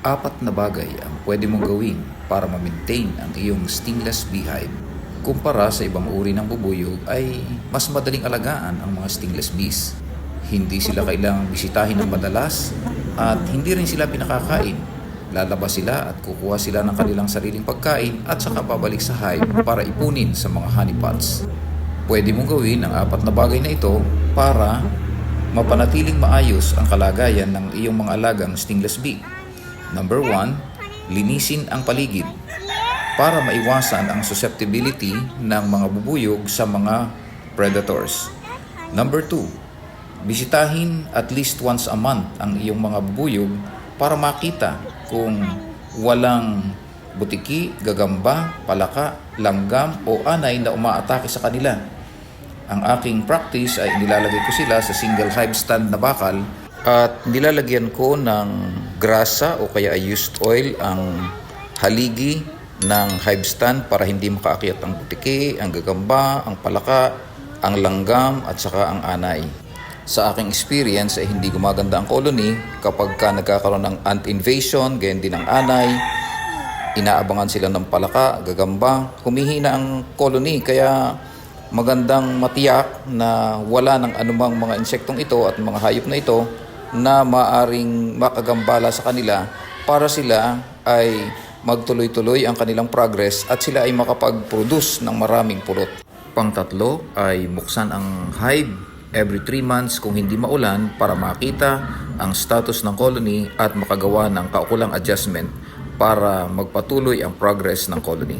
Apat na bagay ang pwede mong gawin para ma-maintain ang iyong stingless beehive. Kumpara sa ibang uri ng bubuyog ay mas madaling alagaan ang mga stingless bees. Hindi sila kailangang bisitahin ng madalas at hindi rin sila pinakakain. Lalabas sila at kukuha sila ng kanilang sariling pagkain at saka babalik sa hive para ipunin sa mga honeypots. Pwede mong gawin ang apat na bagay na ito para mapanatiling maayos ang kalagayan ng iyong mga alagang stingless bee. Number 1, linisin ang paligid para maiwasan ang susceptibility ng mga bubuyog sa mga predators. Number 2, bisitahin at least once a month ang iyong mga bubuyog para makita kung walang butiki, gagamba, palaka, langgam o anay na umaatake sa kanila. Ang aking practice ay nilalagay ko sila sa single hive stand na bakal at nilalagyan ko ng grasa o kaya used oil ang haligi ng hive stand para hindi makaakyat ang butiki, ang gagamba, ang palaka, ang langgam at saka ang anay. Sa aking experience ay hindi gumaganda ang colony kapag nagkakaroon ng ant invasion, ganyan din ang anay, inaabangan sila ng palaka, gagamba, humihina ang colony kaya magandang matiyak na wala ng anumang mga insektong ito at mga hayop na ito na maaring makagambala sa kanila para sila ay magtuloy-tuloy ang kanilang progress at sila ay makapag-produce ng maraming pulot. Pangtatlo ay buksan ang hive every 3 months kung hindi maulan para makita ang status ng colony at makagawa ng kaukulang adjustment para magpatuloy ang progress ng colony.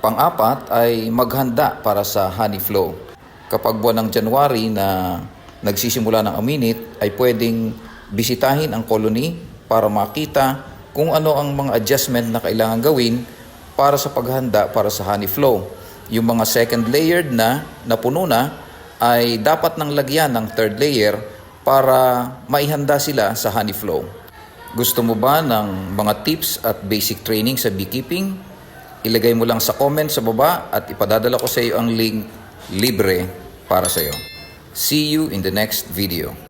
Pang-apat ay maghanda para sa honey flow. Kapag buwan ng January na nagsisimula ng uminit ay pwedeng bisitahin ang colony para makita kung ano ang mga adjustment na kailangan gawin para sa paghanda para sa honey flow. Yung mga second layered na napuno na ay dapat nang lagyan ng third layer para maihanda sila sa honey flow. Gusto mo ba ng mga tips at basic training sa beekeeping? Ilagay mo lang sa comment sa baba at ipadadala ko sa iyo ang link libre para sa iyo. See you in the next video.